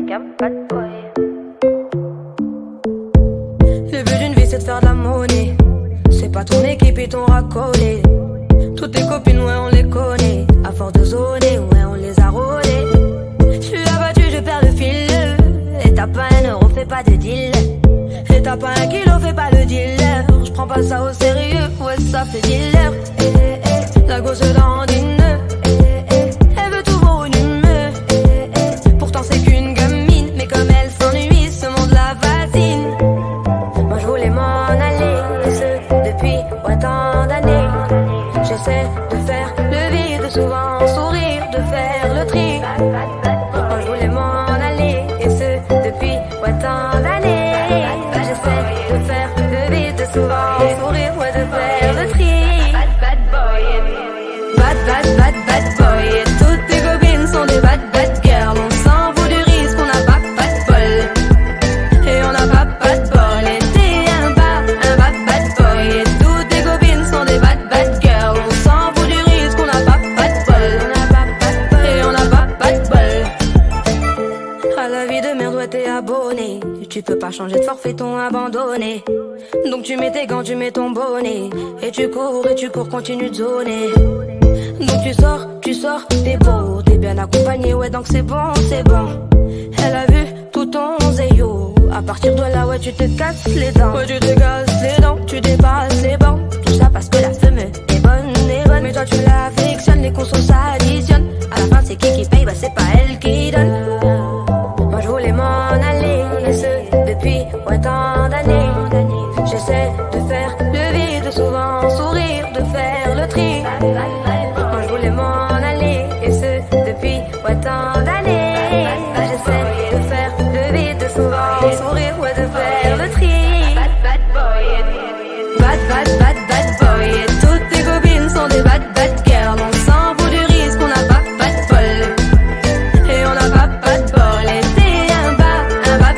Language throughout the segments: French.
Le but d'une vie c'est de faire de la monnaie. C'est pas ton équipe et ton racolé. Toutes tes copines ouais on les connaît. À force de zoner ouais on les a rôlées. J'suis abattu je perds le fil. Et t'as pas un euro fais pas de deal. Et t'as pas un kilo fais pas le dealer. J'prends pas ça au sérieux ouais ça fait dealer. La gosse dandine. Elle veut tout voir une humeur. Pourtant c'est qu'une gamine. Mais comme elle s'ennuie ce monde la fascine. Moi je voulais m'en aller. Et ce depuis tant d'années. J'essaie de faire le vide, souvent sourire, de faire le tri. Moi je voulais m'en aller. Et ce depuis tant d'années. J'essaie de faire le vide, souvent sourire, ouais de faire le tri. Bad boy. Et toutes tes copines sont des bad girls. On s'en fout du risque, on n'a pas de bol. Et on n'a pas de bol. Et t'es un bad boy. Et toutes tes copines sont des bad girls. On s'en fout du risque, on n'a pas de bol. Et on n'a pas de bol. À la vie de merde, ouais t'es abonné. Tu peux pas changer de forfait, ton abandonné. Donc tu mets tes gants, tu mets ton bonnet. Et tu cours, continue de zoner. Donc tu sors, t'es beau, t'es bien accompagné, ouais donc c'est bon. Elle a vu tout ton zéyo. À partir de là, ouais tu te casses les dents. Ouais tu te casses les dents, tu dépasses les bancs. Tout ça parce que la femme est bonne. Mais toi tu l'affectionnes, les consos s'additionnent. À la fin c'est qui paye, bah c'est pas elle qui donne. Moi je voulais m'en aller, et ce depuis tant d'années. J'essaie de faire le vide, souvent sourire, de faire le tri. Moi je voulais m'en aller, et ce depuis tant d'années. J'essaie de faire le vide, souvent sourire, ouais de faire le tri. Bad boy. Et toutes tes copines sont des bad girls. On s'en fout du risque, on n'a pas de bol. Et on n'a pas de bol. Et t'es un bad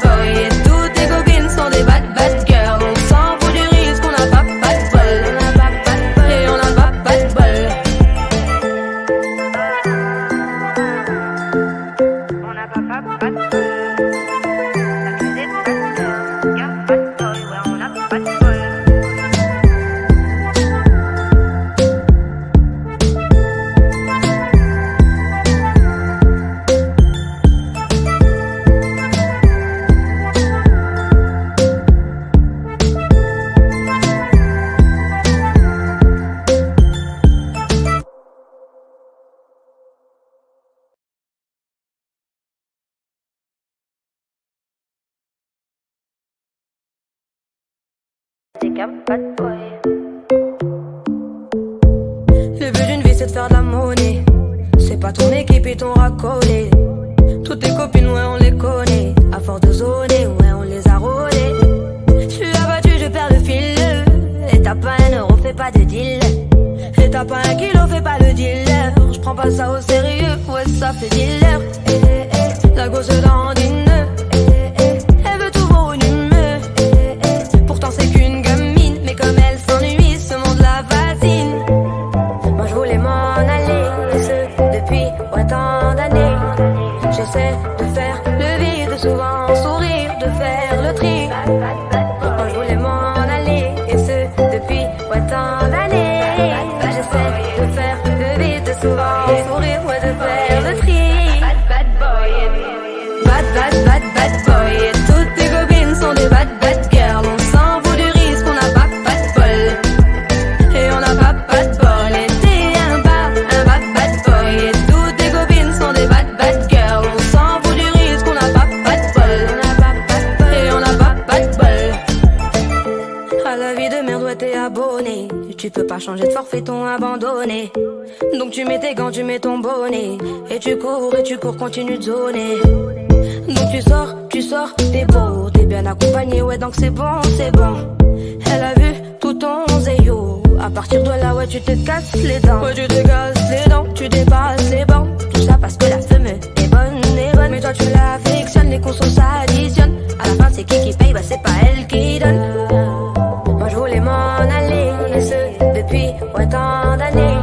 boy. Et toutes tes copines sont des bad girls. On s'en fout du risque, on n'a pas de bol. Et on n'a pas de bol. On n'a pas de bol. Le but d'une vie c'est de faire de la monnaie. C'est pas ton équipe et ton racolé. Toutes tes copines ouais on les connaît. À force de zoner ouais on les a rôlées. J'suis abattu je perds le fil. Et t'as pas un euro fais pas de deal. Et t'as pas un kilo fais pas le dealer. J'prends pas ça au sérieux ouais ça fait dealer. La gosse dandine. Elle veut tout voir une humeur. Pourtant c'est qu'une gamine. Mais comme elle s'ennuie ce monde la fascine. Moi je voulais m'en aller. Et ce depuis tant d'années. J'essaie de faire le vide, souvent sourire, de faire le tri. Moi je voulais m'en aller. Et ce depuis tant d'années. J'essaie de faire le vide, souvent sourire, ouais de faire le tri. Bad boy. Et toutes tes copines sont des bad girls. On s'en fout du risque, on n'a pas de bol. Et on n'a pas de bol. Et t'es un bad boy. Et toutes tes copines sont des bad girls. On s'en fout du risque, on n'a pas de bol. Et on n'a pas de bol. À la vie de merde, ouais t'es abonné. Tu peux pas changer de forfait, ton abandonné. Donc tu mets tes gants, tu mets ton bonnet. Et tu cours, continue de zoner. Donc tu sors, t'es beau, t'es bien accompagné, ouais donc c'est bon. Elle a vu tout ton zéyo. À partir de là, ouais tu te casses les dents. Ouais tu te casses les dents, tu dépasses les bancs. Tout ça parce que la femme est bonne. Mais toi tu l'affectionnes, les consos s'additionnent. À la fin c'est qui paye, bah c'est pas elle qui donne. Moi je voulais m'en aller, et ce depuis tant d'années.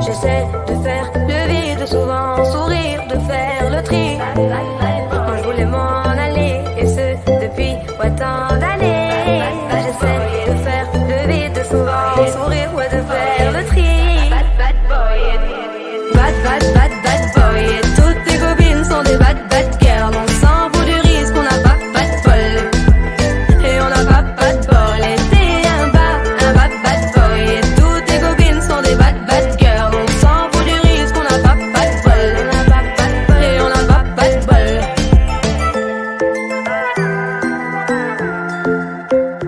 J'essaie de faire le vide, souvent sourire, de faire le tri. Moi souvent sourire, ouais, de faire le tri. Bad boy. Et toutes tes copines sont des bad girls. On s'en fout du risque, on n'a pas de bol. Et on n'a pas de bol. Et t'es un bad boy. Et toutes tes copines sont des bad girls. On s'en fout du risque, on n'a pas de bol. Et on n'a pas de bol.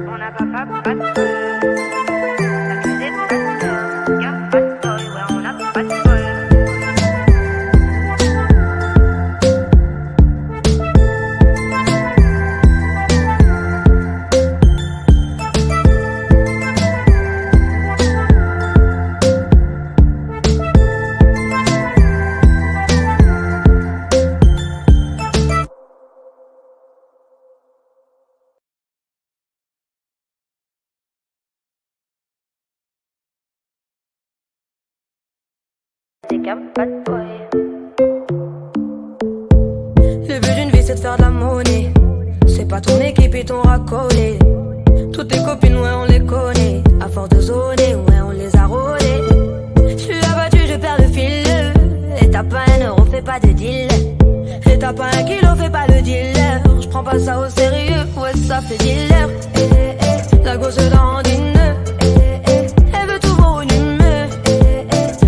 On n'a pas de bol. Le but d'une vie c'est de faire de la monnaie. C'est pas ton équipe et ton racolé. Toutes tes copines ouais on les connaît. À force de zoner ouais on les a rôlées. J'suis abattu je perds le fil. Et t'as pas un euro fais pas de deal. Et t'as pas un kilo fais pas le dealer. J'prends pas ça au sérieux ouais ça fait dealer. La gosse dandine. Elle veut tout voir une humeur.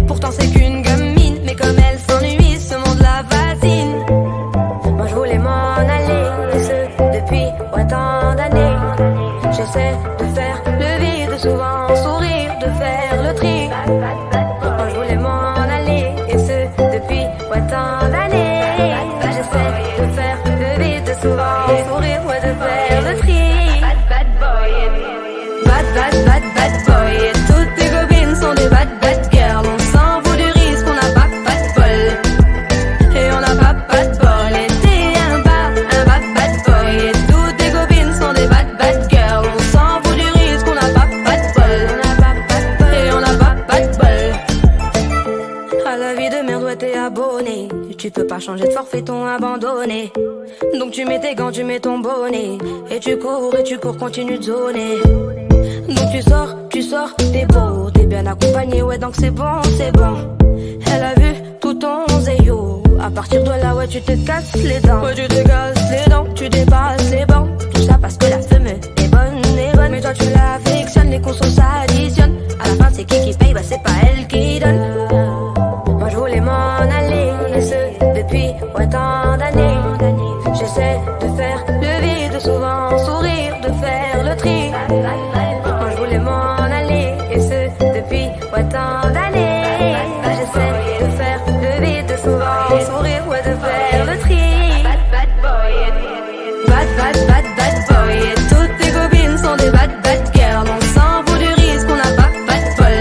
Pourtant c'est qu'une gamine. Mais comme elle s'ennuie ce monde la fascine. Moi je voulais m'en aller. Et ce depuis autant d'années. J'essaie de faire le vide. Souvent sourire. De faire le tri. Moi je voulais m'en aller. Et ce depuis autant d'années. J'essaie de faire le vide. Souvent sourire. Ouais de faire le tri. Bad boy. Et toutes tes copines sont des bad girls. On s'en fout du risque, on n'a pas de bol. Et on n'a pas de bol. Et t'es un bad boy. Et toutes tes copines sont des bad girls. On s'en fout du risque, on n'a pas de bol. Et on n'a pas de bol. À la vie de merde, ouais, t'es abonné. Tu peux pas changer de forfait, ton abandonné. Donc tu mets tes gants, tu mets ton bonnet. Et tu cours, continue de zoner. Donc tu sors, t'es beau, t'es bien accompagné, ouais donc c'est bon. Elle a vu tout ton zéyo. À partir de là, ouais tu te casses les dents. Ouais tu te casses les dents, tu dépasses les bancs. Tout ça parce que la femme est bonne. Mais toi tu l'affectionnes, les consos s'additionnent. À la fin c'est qui paye, bah c'est pas elle qui donne. Moi je voulais m'en aller, et ce depuis autant d'années. J'essaie de faire le vide, souvent sourire, de faire le tri. Moi je voulais m'en aller, et ce depuis autant d'années. J'essaie de faire le vide, souvent sourire, ouais de faire le tri. Bad boy. Et toutes tes copines sont des bad girls. On s'en fout du risque, on n'a pas de bol.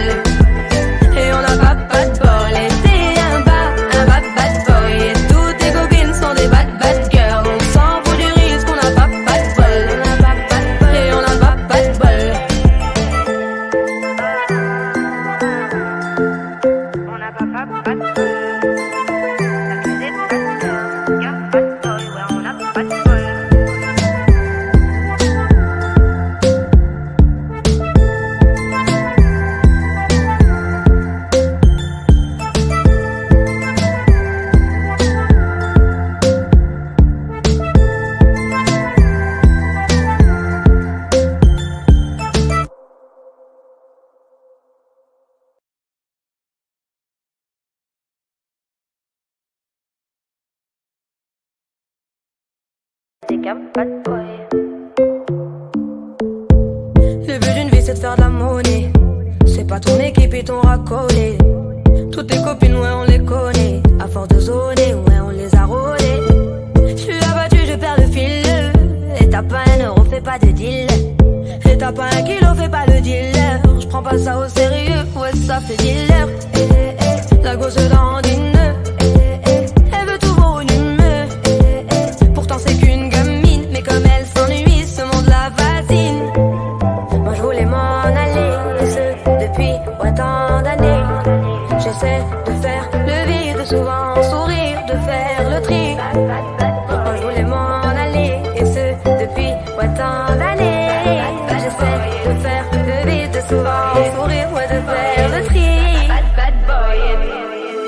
Et on n'a pas de bol. Et t'es un bad boy. Et toutes tes copines sont des bad girls. On s'en fout du risque, on n'a pas de bol. Et on n'a pas de bol. On n'a pas de bol. Le but d'une vie c'est de faire de la monnaie. C'est pas ton équipe et ton racolé. Toutes tes copines ouais on les connaît. À force de zoner ouais on les a rôlées. J'suis abattu je perds le fil. Et t'as pas un euro fais pas de deal. Et t'as pas un kilo fais pas le dealer. J'prends pas ça au sérieux ouais ça fait dealer. La gosse dandine. Elle veut tout voir une humeur. Pourtant c'est qu'une gamine. Mais comme elle s'ennuie ce monde la fascine. Moi je voulais m'en aller. Et ce depuis autant d'années. J'essaie de faire le vide. Souvent sourire. De faire le tri. Moi je voulais m'en aller. Et ce depuis autant d'années. J'essaie de faire le vide. souvent sourire, ouais, de faire le tri. Bad boy,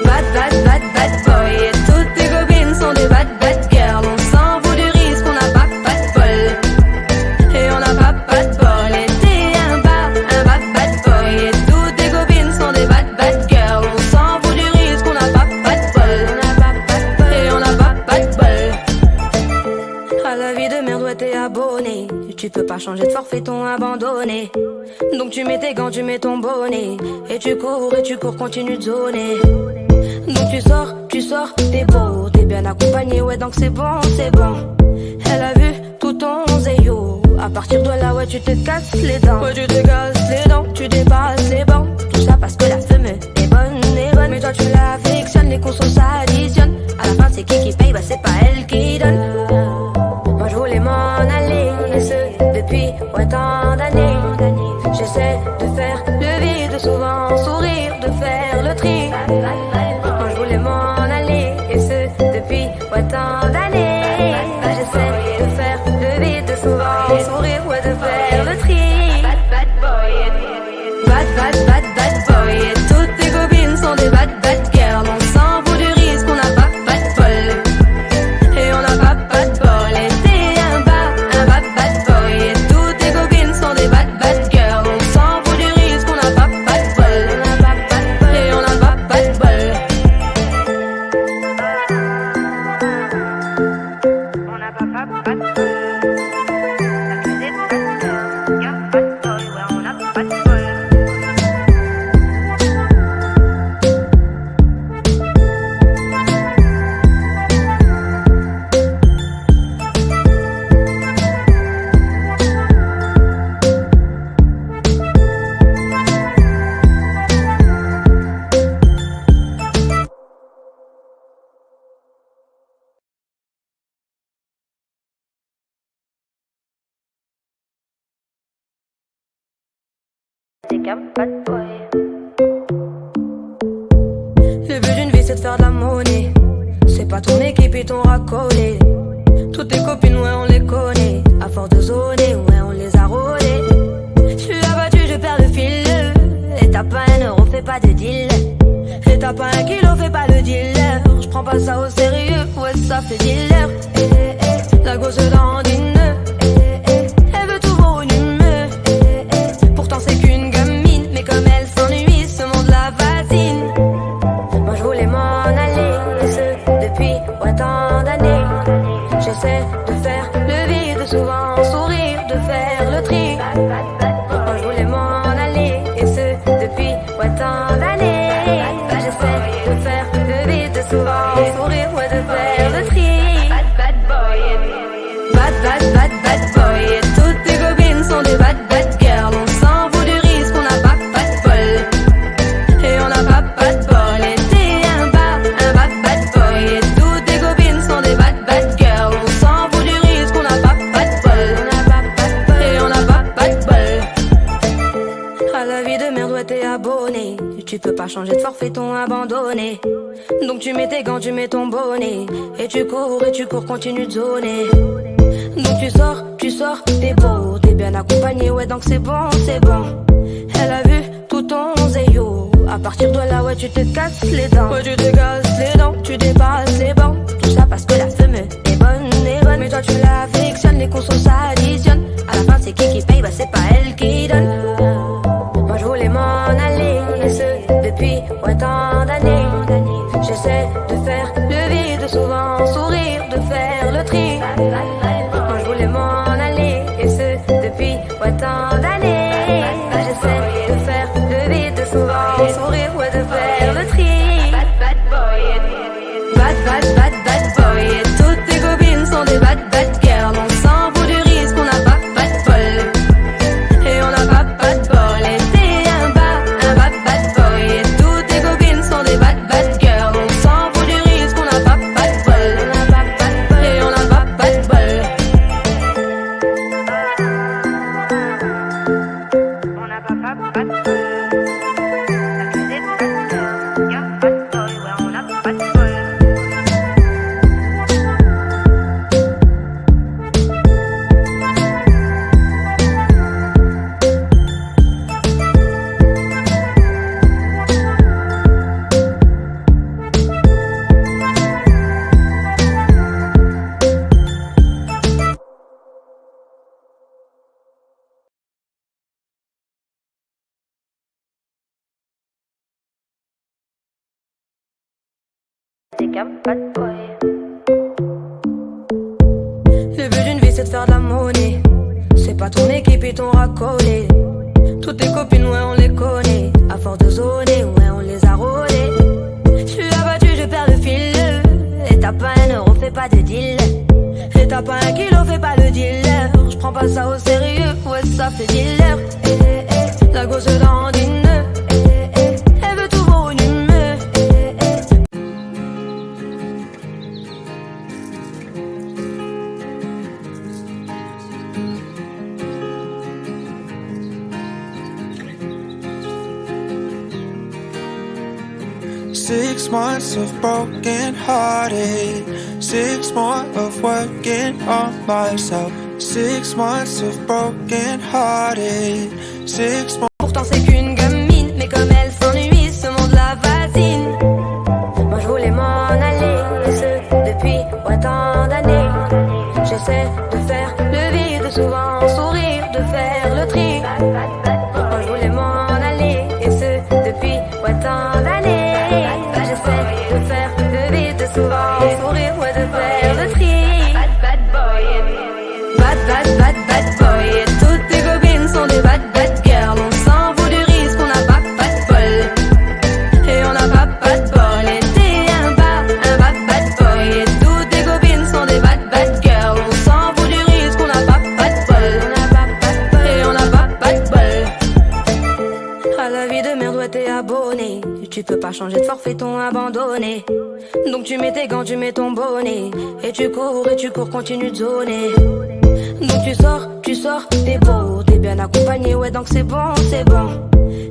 bad boy. Et toutes tes copines sont des bad girls. On s'en fout du risque, on n'a pas de bol. Et on n'a pas de bol. Et t'es un bad boy. Et toutes tes copines sont des bad girls. On s'en fout du risque, on n'a pas de bol. Et on n'a pas de bol. À la vie de merde, ouais, t'es abonné. Tu peux pas changer de forfait, t'ont abandonné. Donc tu mets tes gants, tu mets ton bonnet. Et tu cours, continue de zoner. Donc tu sors, t'es beau, t'es bien accompagné, ouais, donc c'est bon. Elle a vu tout ton zéyo. À partir de là, ouais, tu te casses les dents. Ouais, tu te casses les dents, tu dépasses les bancs. Tout ça parce que la femme est bonne. Mais toi tu l'affectionnes, les consos s'additionnent. À la fin c'est qui paye, bah c'est pas elle qui donne. Moi je voulais m'en aller, et ce depuis ouais, tant d'années. J'essaie de faire le vide, souvent sourire, de faire le tri. Moi je voulais m'en aller, et ce depuis ouais, tant d'années. J'essaie de faire le vide, souvent sourire, ouais, de faire le tri. Bad boy. Et toutes tes copines sont des bad girls. On s'en fout du risque, on n'a pas de bol. Et on n'a pas de bol. Et t'es un bad boy. Et toutes tes copines sont des bad girls. On s'en fout du risque, on n'a pas de bol. Et on n'a pas de bol. On n'a pas de bol. Le but d'une vie c'est de faire de la monnaie. C'est pas ton équipe et ton racolé. Toutes tes copines ouais on les connaît. À force de zoner ouais on les a rôlées. Je suis abattu je perds le fil. Et t'as pas un euro fais pas de deal. Et t'as pas un kilo fais pas le dealer. Je prends pas ça au sérieux ouais ça fait dealer. La gosse dandine. Elle veut tout volume. Pourtant c'est qu'une gamine. Mais comme elle s'ennuie ce monde la fascine. Moi je voulais m'en aller. Et ce depuis ouais, tant d'années. J'essaie de faire le vide, souvent sourire, de faire le tri. Moi je voulais m'en aller. Et ce depuis ouais, tant d'années. J'essaie de faire le vide, souvent sourire, ouais, de faire le tri. Bad boy. Et toutes tes copines sont des bad girls. On s'en fout du risque, on n'a pas de bol. Et on n'a pas de bol. Et t'es un bad boy. Et toutes tes copines sont des bad girls. On s'en fout du risque, on n'a pas de bol. Et on n'a pas de bol. À la vie de merde, ouais, t'es abonné. Tu peux pas changer de forfait, t'ont abandonné. Donc tu mets tes gants, tu mets ton bonnet. Et tu cours, continue de zoner. Donc tu sors, t'es beau, t'es bien accompagné, ouais, donc c'est bon. Elle a vu tout ton zéyo. À partir de là, ouais, tu te casses les dents. Ouais, tu te casses les dents, tu dépasses les bancs. Tout ça parce que la femme est bonne. Mais toi, tu l'affectionnes, les consos s'additionnent. À la fin, c'est qui paye, bah c'est pas elle qui donne. Moi, je voulais m'en aller, et ce depuis ouais, tant d'années. J'essaie de faire le vide, souvent sourire, de faire le tri. Moi je voulais m'en aller, et ce depuis ouais, tant d'années. J'essaie de faire le vide, souvent sourire, ouais, de faire le tri. Bad boy. Et toutes tes copines sont des bad girls. On s'en fout du risque, on n'a pas de bol. Et on n'a pas de bol. Et t'es un bad boy. Et toutes tes copines sont des bad girls. On s'en fout du risque, on n'a pas de bol. Et on n'a pas de bol. bad boy. Le but d'une vie c'est de faire de la monnaie. C'est pas ton équipe et ton racolé. Toutes tes copines ouais on les connaît. À force de zoner ouais on les a rôlées. J'suis abattu je perds le fil. Et t'as pas un euro fais pas de deal. Et t'as pas un kilo fais pas le dealer. J'prends pas ça au sérieux ouais ça fait dealer. La gosse dandine. Elle veut tout voir une humeur. 6 months of broken hearted, 6 more of working on myself. 6 months of broken hearted, 6 more. Pourtant c'est qu'une gamine, mais comme elle s'ennuie, ce monde la fascine. Moi je voulais m'en aller, et ce depuis autant d'années. J'essaie de faire le vide, souvent sourire, de faire le tri. Moi je voulais m'en aller, et ce depuis autant d'années. J'essaie de faire le vide, souvent sourire, ouais de faire le tri. Bad boy, bad boy. Et toutes tes copines sont des bad girls. On s'en fout du risque, on n'a pas de bol. Et on n'a pas de bol. Et t'es un bad boy. Et toutes tes copines sont des bad girls. On s'en fout du risque, on n'a pas de bol. Et on n'a pas de bol. À la vie de merde, ouais t'es abonné. Tu peux pas changer de forfait, ton abandonné. Donc tu mets tes gants, tu mets ton bonnet. Et tu cours, continue de zoner. Donc tu sors, t'es beau, t'es bien accompagné, ouais donc c'est bon.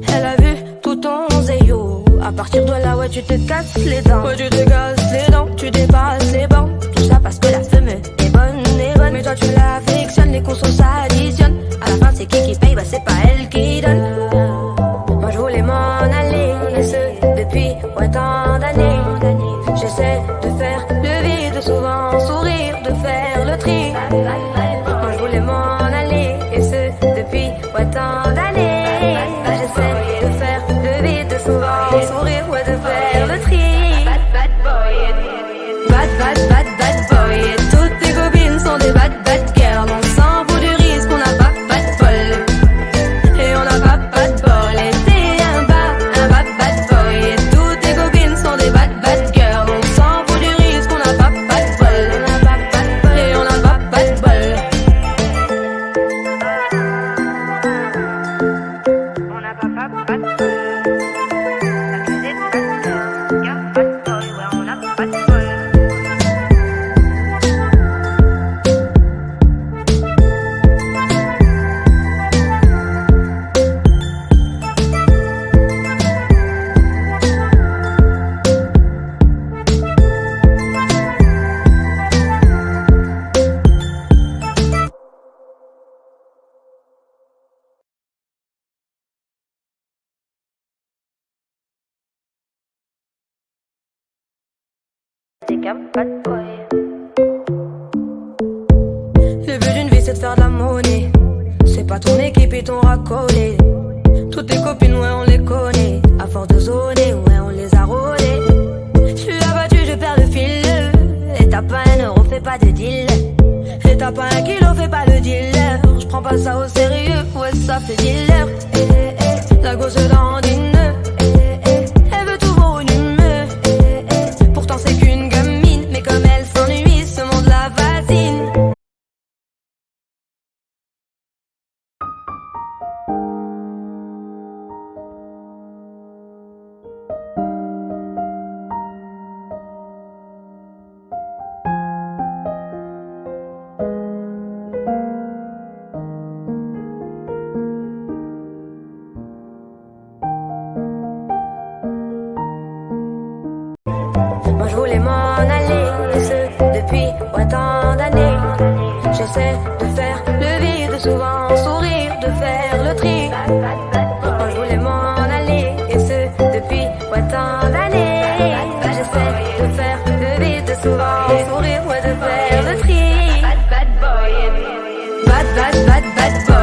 Elle a vu tout ton zéyo. À partir de là, ouais tu te casses les dents. Ouais tu te casses les dents, tu dépasses les bancs. Tout ça parce que la femme est bonne. Mais toi tu l'affectionnes, les consos s'additionnent. À la fin c'est qui paye, bah c'est pas elle qui donne. Moi je voulais m'en aller, et ce depuis autant d'années. J'essaie de faire le vide, souvent sourire, de faire le tri. Moi je voulais m'en aller, et ce depuis autant d'années. J'essaie de faire le vide, souvent sourire, ouais de faire le tri. Bad boy. Et toutes tes copines sont des bad girls. On s'en fout du risque, on n'a pas de bol. Et on n'a pas de bol. Et t'es un bad boy. Et toutes tes copines sont des bad girls. On s'en fout du risque, on n'a pas de bol. Et on n'a pas de bol. On n'a pas de bol. Accusé de bad girl. Gars, bad boy, ouais on n'a pas de bol. Bad boy. Le but d'une vie c'est de faire de la monnaie. C'est pas ton équipe et ton racolé. Toutes tes copines ouais on les connaît. À force de zoner ouais on les a rôlées. J'suis abattu je perds le fil. Et t'as pas un euro fais pas de deal. Et t'as pas un kilo fais pas le dealer. J'prends pas ça au sérieux ouais ça fait dealer. La gosse dandine. Elle veut tout voir une humeur. Pourtant c'est qu'une gamine, mais comme elle s'ennuie, ce monde la fascine. Moi je voulais m'en aller, et ce depuis autant d'années. J'essaie de faire le vide, souvent sourire, de faire le tri. Moi je voulais m'en aller, et ce depuis autant d'années. J'essaie de faire le vide, souvent sourire, ouais de faire le tri. Bad boy.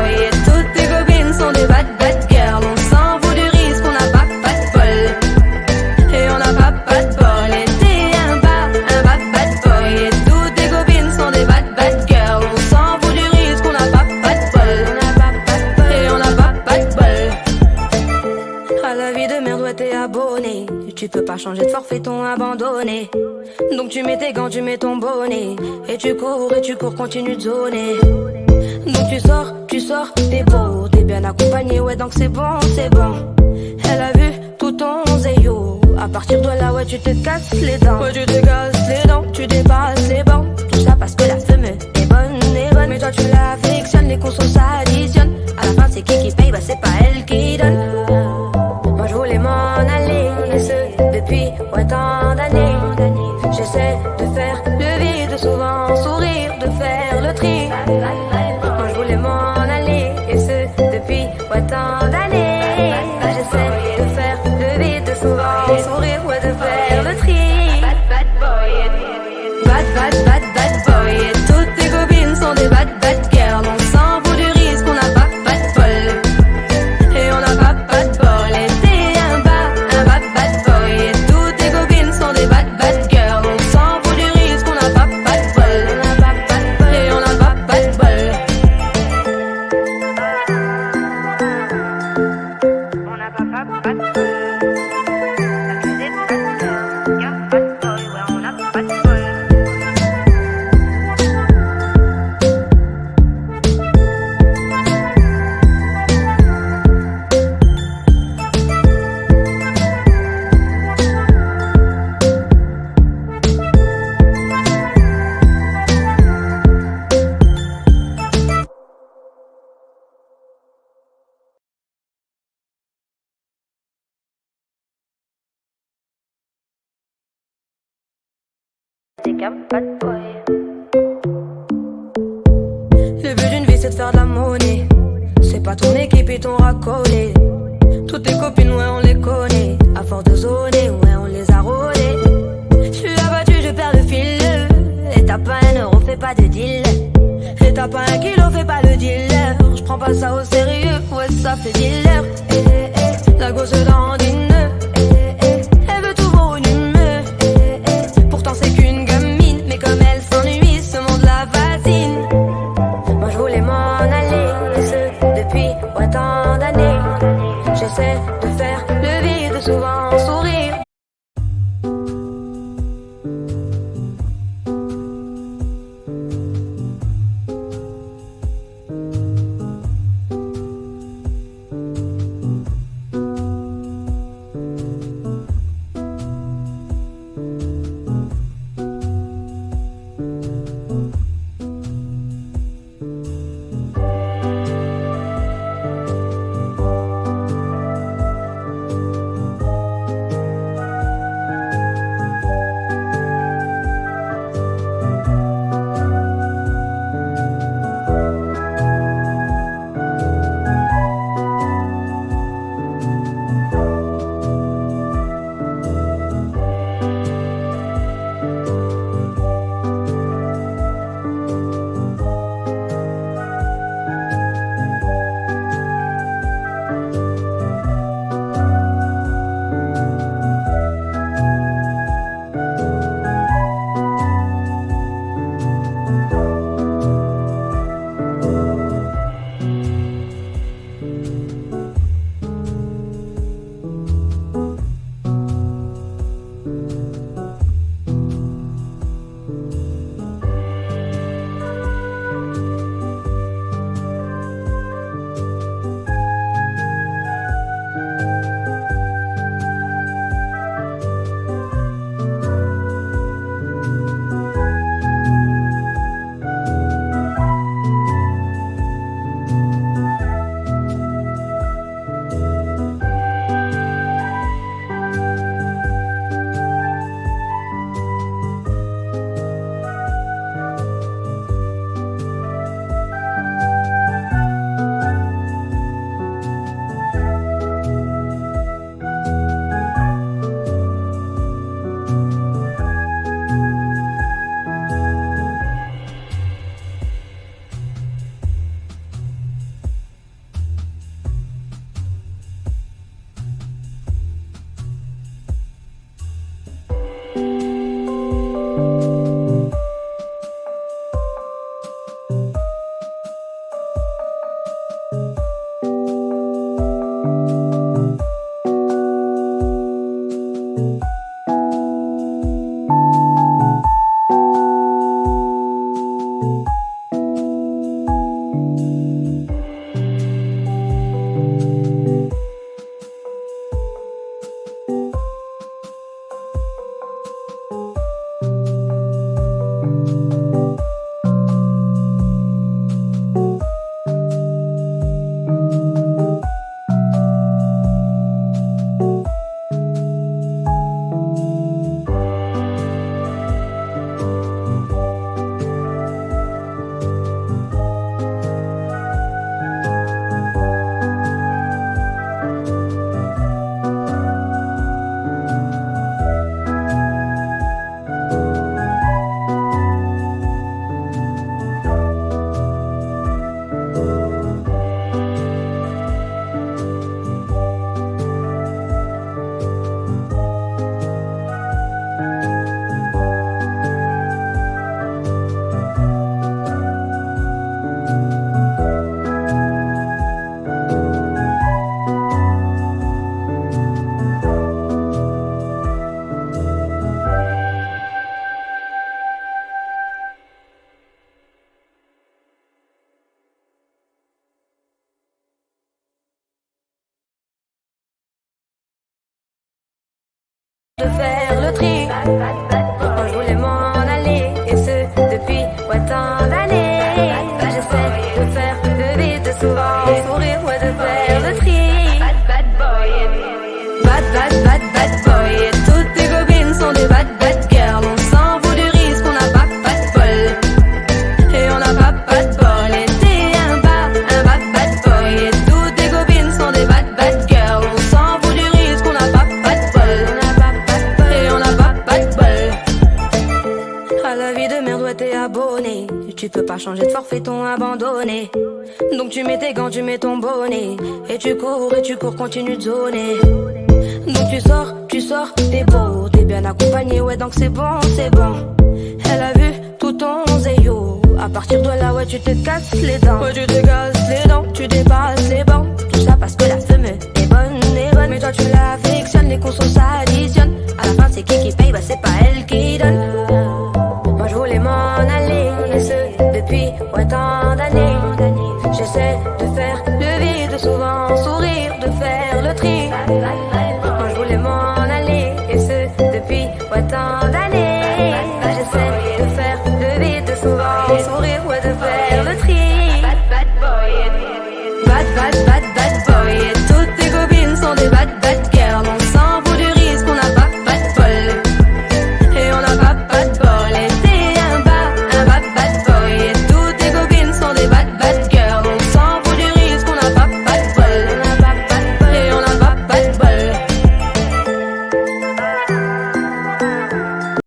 Et toutes tes copines sont des bad girls. On s'en fout du risque, on n'a pas de bol. Et on n'a pas de bol. Et t'es un bad tu peux pas changer de forfait, t'ont abandonné. Donc tu mets tes gants, tu mets ton bonnet. Et tu cours, continue de zoner. Donc tu sors, t'es beau, t'es bien accompagné, ouais donc c'est bon, c'est bon. Elle a vu tout ton zéyo. À partir de là, ouais tu te casses les dents. Ouais tu te casses les dents, tu dépasses les bancs. Tout ça parce que la femme est bonne, mais toi tu l'affectionnes, les consos s'additionnent. À la fin c'est qui paye, bah c'est pas elle qui donne. Moi je voulais m'en aller, et ce depuis tant d'années. J'essaie de faire le vide, souvent sourire, de faire le tri. Moi je voulais m'en aller, et ce depuis tant d'années. J'essaie de faire le vide, souvent sourire, ouais, de faire le tri. Bad boy, et toutes tes copines sont des bad girls. On s'en fout du risque, on n'a pas de bol. Et on n'a pas de bol. Et t'es un bad boy, et toutes tes copines sont des bad girls. On s'en fout du risque, on n'a pas de bol. Et on n'a pas de bol. On n'a pas de bol. Le but d'une vie c'est de faire de la monnaie. C'est pas ton équipe et ton racolé. Toutes tes copines ouais on les connaît. À force de zoner ouais on les a rôlées. J'suis abattu je perds le fil. Et t'as pas un euro fais pas de deal. Et t'as pas un kilo fais pas le dealer. J'prends pas ça au sérieux ouais ça fait dealer. La gosse dandine. Elle veut tout volume. Pourtant c'est qu'une gamine. Mais comme elle s'ennuie ce monde la fascine. Moi je voulais m'en aller, et ce depuis tant d'années. J'essaie de faire le vide, souvent sourire. de faire le tri. Moi je voulais m'en aller, et ce depuis tant d'années. J'essaie de faire le vide souvent, sourire, ouais, de faire le tri. Bad boy, et toutes tes copines sont des bad girls. On s'en fout du risque, on n'a pas de bol. Et on n'a pas de bol, et t'es un bad boy. Et toutes tes copines sont des bad girls. On s'en fout du risque, on n'a pas de bol. Et on n'a pas de bol. À la vie de merde, ouais, t'es abonné. Tu peux pas changer de forfait, t'ont abandonné. Donc tu mets tes gants, tu mets ton bonnet. Et tu cours, continue de zoner. Donc tu sors, t'es beau, t'es bien accompagné, ouais, donc c'est bon. Elle a vu tout ton zéyo. À partir de là, ouais, tu te casses les dents. Ouais, tu te casses les dents, tu dépasses les bancs. Tout ça parce que la femme est bonne. Mais toi tu l'affectionnes, les consos s'additionnent. À la fin, c'est qui paye, bah c'est pas elle qui donne. Moi je voulais m'en aller, et ce depuis tant d'années. J'essaie de faire le vide, souvent sourire, de faire le tri.